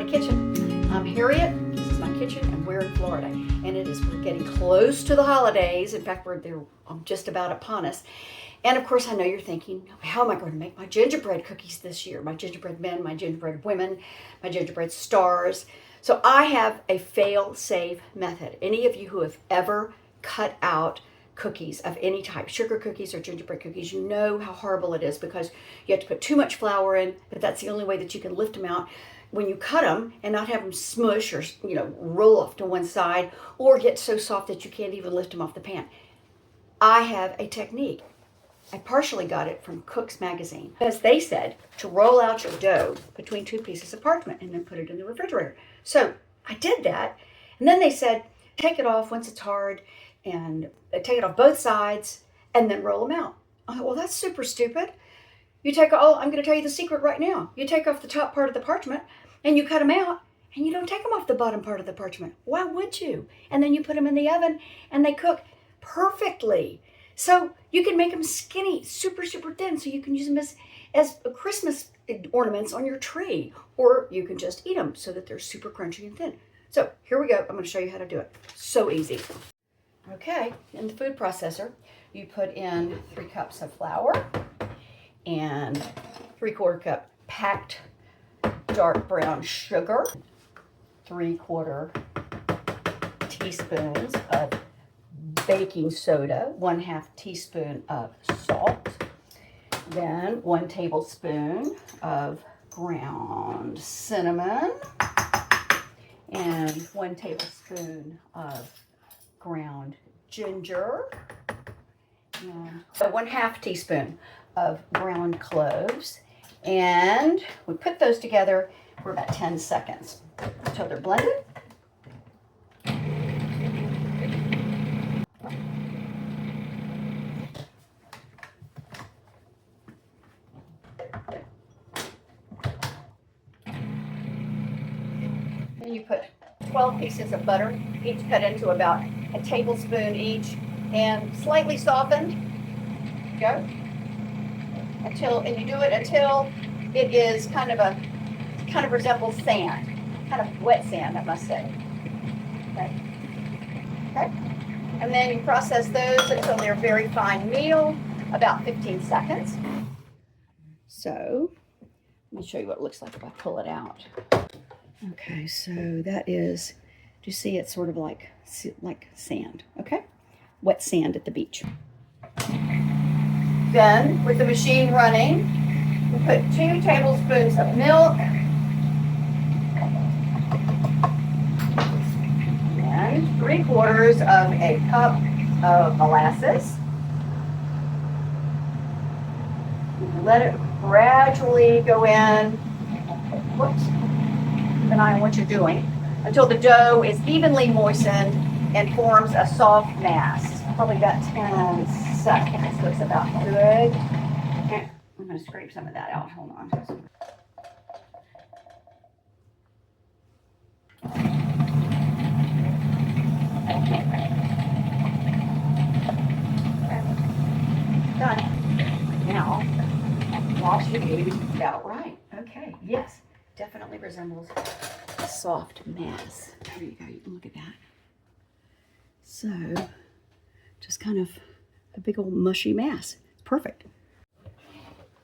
my kitchen. I'm Harriet, this is my kitchen, and we're in Florida. And we're getting close to the holidays. In fact, they're just about upon us. And of course, I know you're thinking, how am I going to make my gingerbread cookies this year? My gingerbread men, my gingerbread women, my gingerbread stars. So I have a fail-safe method. Any of you who have ever cut out cookies of any type, sugar cookies or gingerbread cookies, you know how horrible it is because you have to put too much flour in, but that's the only way that you can lift them out. When you cut them and not have them smush or roll off to one side or get so soft that you can't even lift them off the pan. I have a technique. I partially got it from Cook's magazine because they said to roll out your dough between two pieces of parchment and then put it in the refrigerator. So I did that, and then they said take it off once it's hard and take it off both sides and then roll them out. I thought, well, that's super stupid. I'm going to tell you the secret right now. You take off the top part of the parchment and you cut them out, and you don't take them off the bottom part of the parchment. Why would you? And then you put them in the oven and they cook perfectly. So you can make them skinny, super, super thin, so you can use them as Christmas ornaments on your tree, or you can just eat them so that they're super crunchy and thin. So here we go. I'm going to show you how to do it. So easy. Okay, in the food processor, you put in 3 cups of flour and 3/4 cup packed dark brown sugar, 3/4 teaspoons of baking soda, 1/2 teaspoon of salt, then 1 tablespoon of ground cinnamon, and 1 tablespoon of ground ginger, and 1/2 teaspoon of ground cloves, and we put those together for about 10 seconds until they're blended. Then you put 12 pieces of butter, each cut into about a tablespoon each, and slightly softened. Go. And you do it until it is kind of resembles sand, kind of wet sand, I must say. Okay. And then you process those until they're very fine meal, about 15 seconds. So let me show you what it looks like if I pull it out. Okay, so that is, do you see it's sort of like sand, okay? Wet sand at the beach. Then, with the machine running, we put 2 tablespoons of milk and 3/4 of a cup of molasses. Let it gradually go in. Whoops. Keep an eye on what you're doing until the dough is evenly moistened and forms a soft mass. Probably about 10 seconds. Looks about good. Okay. I'm going to scrape some of that out. Hold on. Done. Now, wash your food out right. Okay. Yes. Definitely resembles a soft mass. There you go. You can look at that. So, just kind of a big old mushy mass. Perfect.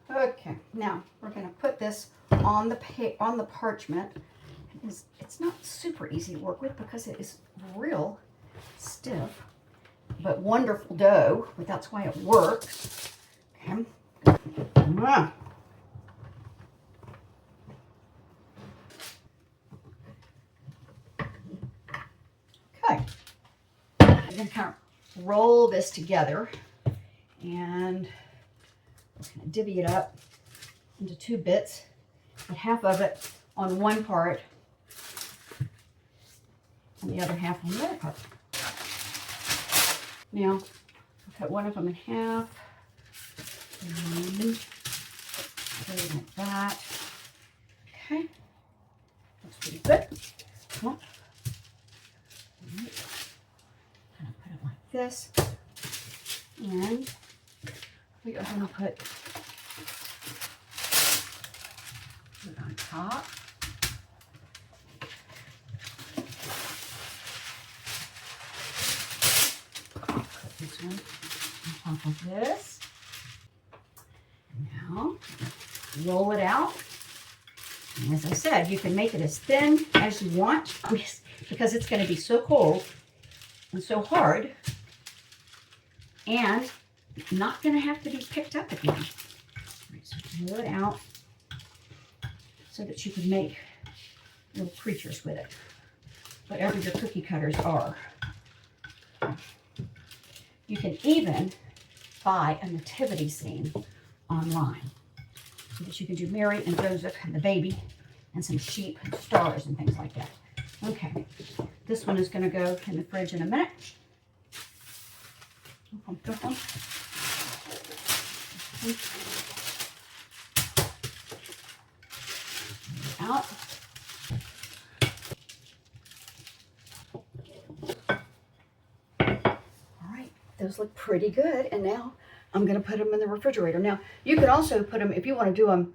Okay, now we're going to put this on the parchment. It's not super easy to work with because it is real stiff, but wonderful dough. But that's why it works. Okay. Okay. I'm going to kind of roll this together, and I'm going to divvy it up into 2 bits, put half of it on one part and the other half on the other part. Now, I'll cut one of them in half, and like that. Okay, looks pretty good. Well, put it like this, and we are going to put it on top. off of this. Now, roll it out. And as I said, you can make it as thin as you want because it's going to be so cold and so hard and not going to have to be picked up again. All right, so roll it out so that you can make little creatures with it, whatever your cookie cutters are. You can even buy a nativity scene online so that you can do Mary and Joseph and the baby and some sheep and stars and things like that. Okay, this one is going to go in the fridge in a minute. Out. Those look pretty good, and now I'm going to put them in the refrigerator. Now, you can also put them, if you want to do them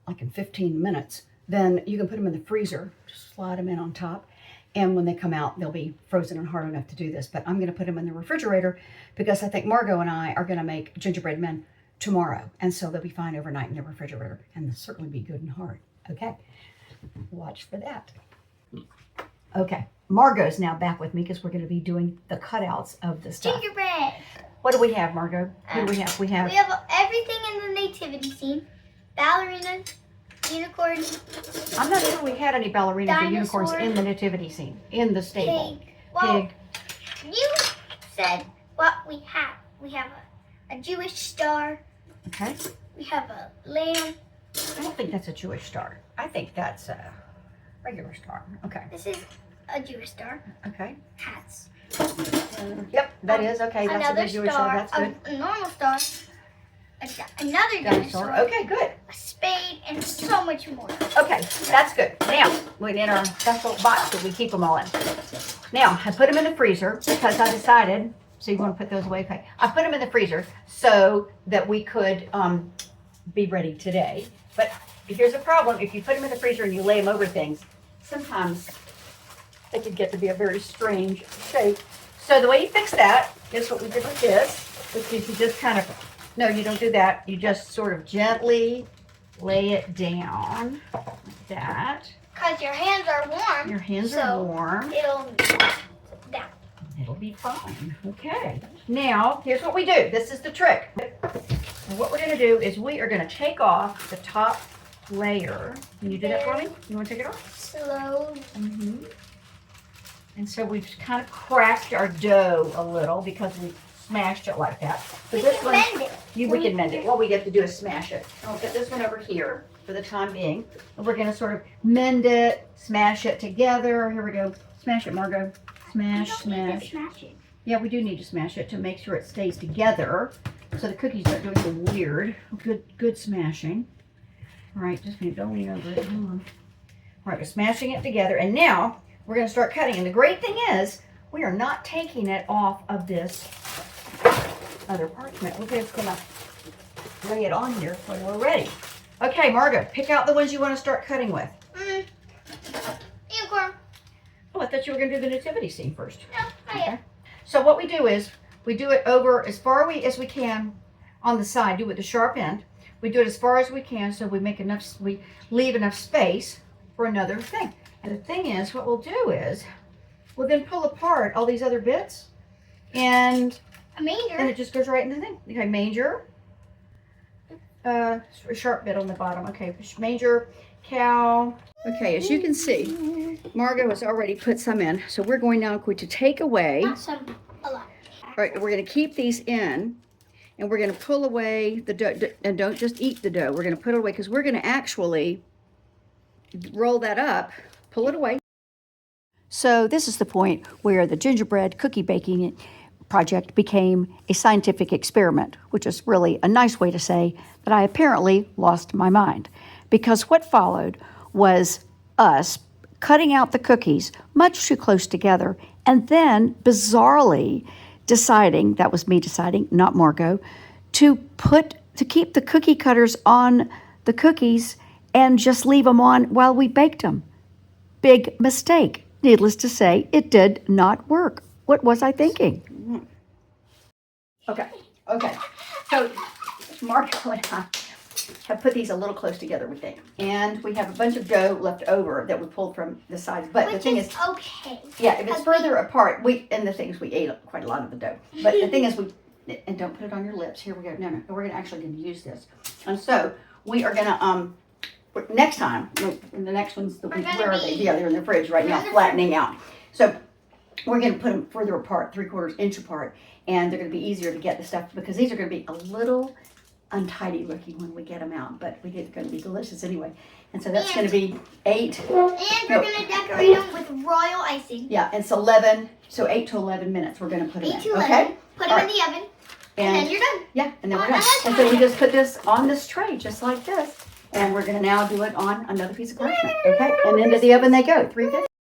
like in 15 minutes, then you can put them in the freezer, just slide them in on top, and when they come out, they'll be frozen and hard enough to do this. But I'm going to put them in the refrigerator because I think Margot and I are going to make gingerbread men tomorrow, and so they'll be fine overnight in the refrigerator, and they'll certainly be good and hard. Okay, watch for that. Okay, Margot's now back with me because we're going to be doing the cutouts of the stuff. Gingerbread. What do we have, Margot? What do we have? We have everything in the nativity scene. Ballerinas, unicorns. I'm not sure we had any ballerinas Dinosaur, or unicorns in the nativity scene, in the stable. Pig. Well, Pig. You said what we have. We have a Jewish star. Okay. We have a lamb. I don't think that's a Jewish star. I think that's a regular star. Okay. This is a Jewish star. Okay. Hats. Yep, that is. Okay, that's Another a Jewish star. That's good. A normal star. Another dinosaur. Okay, good. A spade, and so much more. Okay, that's good. Now, we're in our special box that we keep them all in. Now, I put them in the freezer because I decided, so you want to put those away? Okay. I put them in the freezer so that we could be ready today. But here's a problem. If you put them in the freezer and you lay them over things, sometimes they could get to be a very strange shape. So the way you fix that is what we did with this, which is you just kind of, no, you don't do that. You just sort of gently lay it down like that. Because your hands are warm. Your hands are warm. It'll down. It'll be fine. Okay. Now, here's what we do. This is the trick. And what we're going to do is we are going to take off the top layer. Can you do that for me? You want to take it off? Slow. Mm-hmm. And so we've kind of cracked our dough a little because we smashed it like that. So We this can one, mend it. we can mend it. What we have to do is smash it. I'll get this one over here for the time being. And we're going to sort of mend it, smash it together. Here we go. Smash it, Margot. Smash, smash. Smash it. Yeah, we do need to smash it to make sure it stays together so the cookies don't do anything weird. Good smashing. All right, just don't lean over it. Hold on. All right, we're smashing it together. And now we're going to start cutting. And the great thing is we are not taking it off of this other parchment. We're just going to lay it on here when we're ready. Okay, Margot, pick out the ones you want to start cutting with. Unicorn. Oh, I thought you were going to do the nativity scene first. No, not yet. So what we do is we do it over as far as we can on the side. Do it with the sharp end. We do it as far as we can so we make enough. We leave enough space for another thing. And the thing is, what we'll do is we'll then pull apart all these other bits, and A manger. it just goes right in the thing. Okay, manger. A sharp bit on the bottom. Okay, manger, cow. Okay, as you can see, Margot has already put some in. So we're now going to take away. Not some, a lot. All right, we're going to keep these in, and we're going to pull away the dough. And don't just eat the dough. We're going to put it away because we're going to actually roll that up, pull it away. So this is the point where the gingerbread cookie baking project became a scientific experiment, which is really a nice way to say that I apparently lost my mind. Because what followed was us cutting out the cookies much too close together, and then bizarrely deciding, that was me deciding, not Margot, to keep the cookie cutters on the cookies and just leave them on while we baked them. Big mistake. Needless to say, it did not work. What was I thinking? Okay, Okay, so Marco and I have put these a little close together, we think. And we have a bunch of dough left over that we pulled from the sides. But the thing is, okay. yeah, if it's further apart, and the thing is, we ate quite a lot of the dough. But the thing is, and don't put it on your lips. Here we go. No, we're actually going to use this. And so we are going to, next time, the next one's, where are they? Yeah, they're in the fridge right now, flattening out. So we're going to put them further apart, 3/4 inch apart. And they're going to be easier to get the stuff, because these are going to be a little untidy looking when we get them out, but we think they're going to be delicious anyway. And so that's going to be 8. And we're going to decorate them with royal icing. Yeah, it's 11. So 8 to 11 minutes we're going to put them in. 8 to 11. Okay. Put them in the oven. And then you're done. Yeah, and then we're done. And so we just put this on this tray, just like this. And we're going to now do it on another piece of parchment. Okay, and into the oven they go, 350.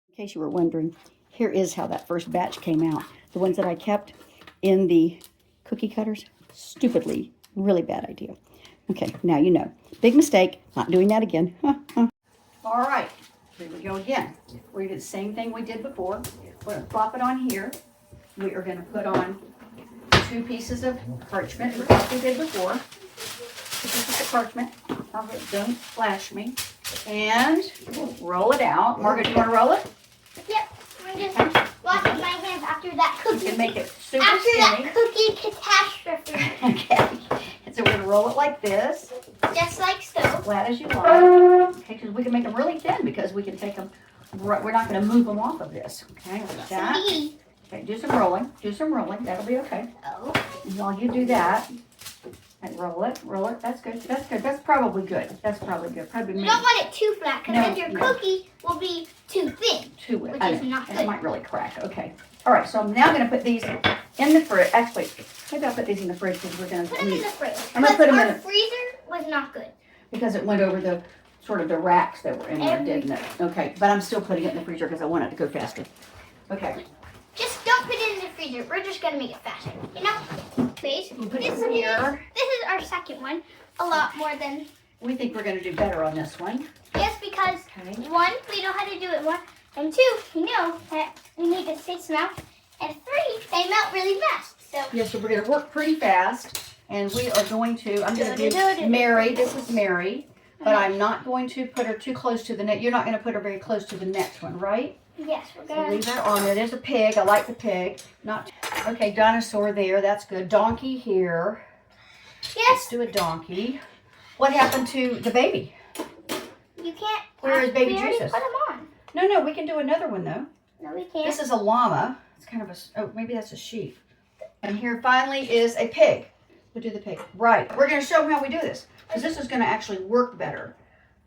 In case you were wondering, here is how that first batch came out. The ones that I kept in the cookie cutters, stupidly, really bad idea. Okay, now you know. Big mistake, not doing that again. All right, here we go again. We're going to do the same thing we did before. We're going to plop it on here. We are going to put on 2 pieces of parchment, like we did before. 2 pieces of parchment. Don't flash me. And we'll roll it out. Margaret, do you want to roll it? Yep. I'm just washing my hands after that cookie. You can make it super after skinny. that cookie catastrophe. Okay. And so we're going to roll it like this. Just like so. Flat as you like. Okay, because we can make them really thin, because we can take them, we're not going to move them off of this. Okay, like that. Okay, do some rolling. Do some rolling. That'll be okay. Oh. And while you do that, and roll it. That's good. That's good. That's probably good. That's probably good. Probably You don't want it too flat, because then your cookie will be too thin. Too wet. Which is not good. It might really crack. Okay. All right. So I'm now going to put these in the fridge. Actually, maybe I'll put these in the fridge, because we're going to put them in the fridge. I'm going to put them in the freezer was not good. Because it went over the sort of the racks that were in there, didn't it? Okay. But I'm still putting it in the freezer because I want it to go faster. Okay. Just don't put it in the freezer. We're just going to make it faster. You know? Please. We'll put it here. This is our second one. A lot more than... We think we're going to do better on this one. Yes, because 1, we know how to do it more. And 2, we know that we need to stay smell. And 3, they melt really fast. So yeah, so we're going to work pretty fast. And we are going to, I'm going to do Mary. This is Mary. But I'm not going to put her too close to the next. You're not going to put her very close to the next one, right? Yes, we're So going to. leave that on there. There's a pig. I like the pig. Not okay, dinosaur there. That's good. Donkey here. Yes. Let's do a donkey. What happened to the baby? You can't. Where is baby we already Jesus? put them on. No, we can do another one though. No, we can't. This is a llama. It's kind of a, maybe that's a sheep. And here finally is a pig. We'll do the pig. Right. We're going to show them how we do this, because this is going to actually work better.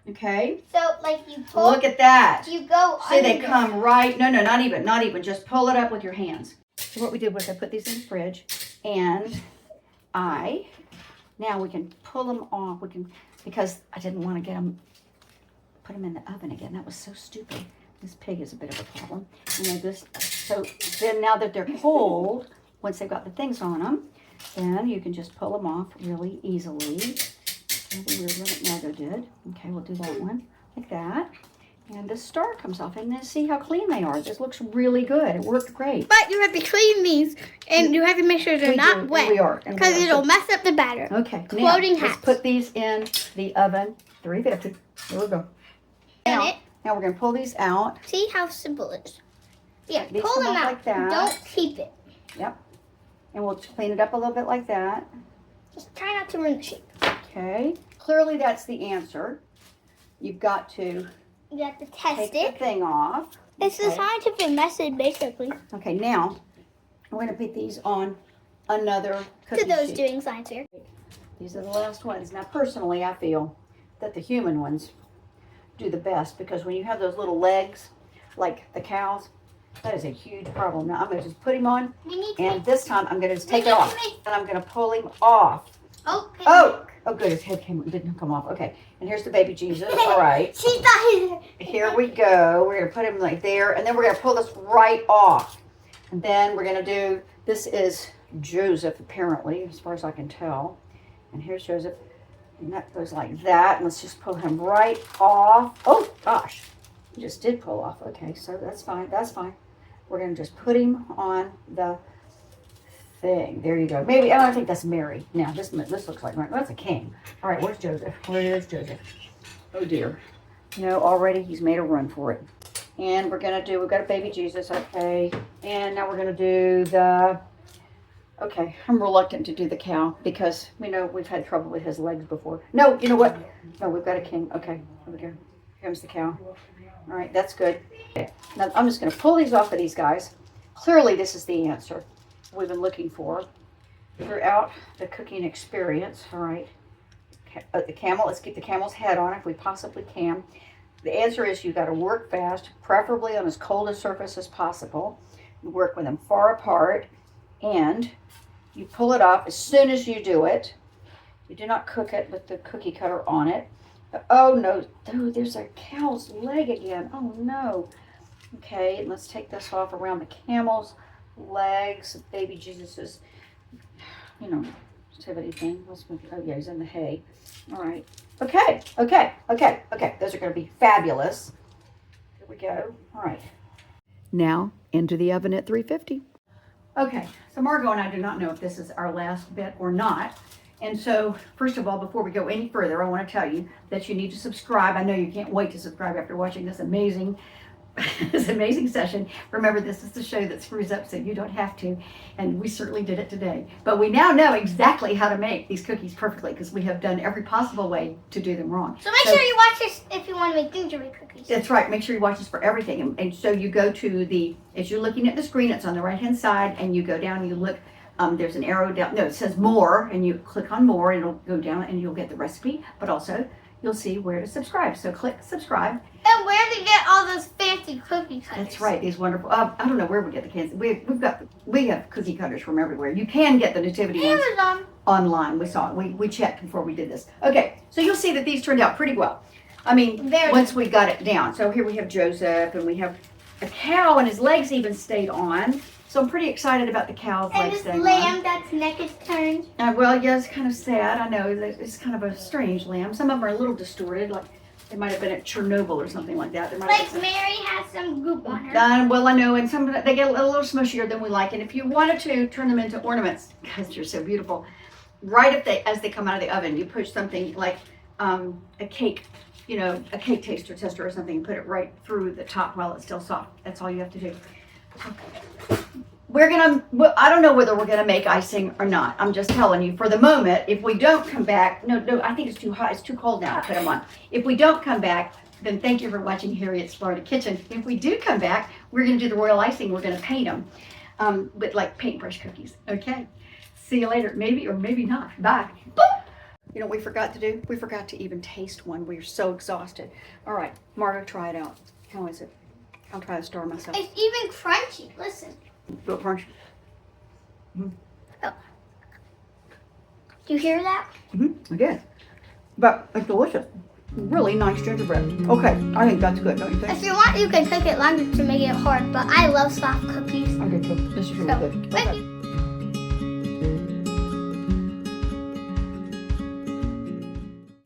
Okay? So, like, you pull. Look at that. You go See, they under. come right. No, not even. Just pull it up with your hands. So what we did was I put these in the fridge, and now we can pull them off. Because I didn't want to put them in the oven again. That was so stupid. This pig is a bit of a problem. So then now that they're cold, once they've got the things on them, then you can just pull them off really easily. The weird one that Margo did. Okay, we'll do that one like that. And the star comes off, and then see how clean they are. This looks really good. It worked great. But you have to clean these, and you have to make sure they're not wet. We are. Because it'll mess up the batter. Okay. Floating now, hats. Let's put these in the oven. 350. There we go. Now we're going to pull these out. See how simple it is. Yeah, These pull come them off out. like that. Don't keep it. Yep. And we'll clean it up a little bit like that. Just try not to ruin the shape. Okay. Clearly that's the answer. You've got to You have to test take the thing off. It's the scientific method, basically. Okay, now we're going to put these on another cookie To those sheet. doing science here. These are the last ones. Now, personally, I feel that the human ones do the best, because when you have those little legs, like the cows, that is a huge problem. Now, I'm going to just put him on, and this time I'm going to just take it off, and I'm going to pull him off. Oh, good. His head didn't come off. Okay, and here's the baby Jesus. All right. She thought Here we go. We're going to put him like there, and then we're going to pull this right off. And then we're going to do, this is Joseph, apparently, as far as I can tell. And here's Joseph. And that goes like that. And let's just pull him right off. Oh, gosh. He just did pull off. Okay, so that's fine. That's fine. We're going to just put him on the thing. There you go. Maybe, I don't think that's Mary. Now, this looks like, that's a king. All right, where's Joseph? Where is Joseph? Oh, dear. No, already he's made a run for it. And we've got a baby Jesus, okay. And now we're going to do the, okay, I'm reluctant to do the cow because we know we've had trouble with his legs before. No, you know what? No, we've got a king. Okay, here we go. Here comes the cow. All right, that's good. Okay. Now I'm just going to pull these off of these guys. Clearly, this is the answer we've been looking for throughout the cooking experience. All right, the camel. Let's keep the camel's head on if we possibly can. The answer is you got to work fast, preferably on as cold a surface as possible. You work with them far apart, and you pull it off as soon as you do it. You do not cook it with the cookie cutter on it. Oh no, oh, there's a cow's leg again. Oh no. Okay, let's take this off around the camel's legs, baby Jesus's, nativity thing. Oh yeah, he's in the hay. All right. Okay. Those are going to be fabulous. Here we go. All right. Now into the oven at 350. Okay, so Margot and I do not know if this is our last bit or not. And so, first of all, before we go any further, I want to tell you that you need to subscribe. I know you can't wait to subscribe after watching this amazing session. Remember, this is the show that screws up so you don't have to, and we certainly did it today. But we now know exactly how to make these cookies perfectly because we have done every possible way to do them wrong. So make sure you watch this if you want to make gingerbread cookies. That's right. Make sure you watch this for everything. And so you go to as you're looking at the screen, it's on the right-hand side, and you go down and you look. There's an arrow down. No, it says more, and you click on more, and it'll go down, and you'll get the recipe. But also, you'll see where to subscribe. So click subscribe. And where to get all those fancy cookie cutters. That's right. These wonderful. I don't know where we get the cans. We have cookie cutters from everywhere. You can get the nativity ones online. We saw it. We checked before we did this. Okay, so you'll see that these turned out pretty well. I mean, once we got it down. So here we have Joseph, and we have a cow, and his legs even stayed on. So I'm pretty excited about the cow's legs staying on. And this lamb that's neck is turned. Well, yeah, it's kind of sad. I know it's kind of a strange lamb. Some of them are a little distorted, like they might have been at Chernobyl or something like that. Like Mary has some goop on her. Well, I know, and some they get a little smushier than we like. And if you wanted to turn them into ornaments, because they're so beautiful, right as they come out of the oven, you push something like a cake, a cake tester or something, and put it right through the top while it's still soft. That's all you have to do. I don't know whether we're gonna make icing or not. I'm just telling you, for the moment, if we don't come back, no, I think it's too hot. It's too cold now to put them on. If we don't come back, then thank you for watching Harriet's Florida Kitchen. If we do come back, we're gonna do the royal icing. We're gonna paint them with like paintbrush cookies. Okay. See you later. Maybe or maybe not. Bye. Boop. You know what we forgot to do? We forgot to even taste one. We are so exhausted. All right, Margo, try it out. How is it? I'll try to star myself. It's even crunchy. Listen. Do it crunchy. Oh. Do you hear that? I did. But it's delicious. Really nice gingerbread. Okay, I think that's good, don't you think? If you want, you can cook it longer to make it hard, but I love soft cookies. I do too. This is really good. Okay.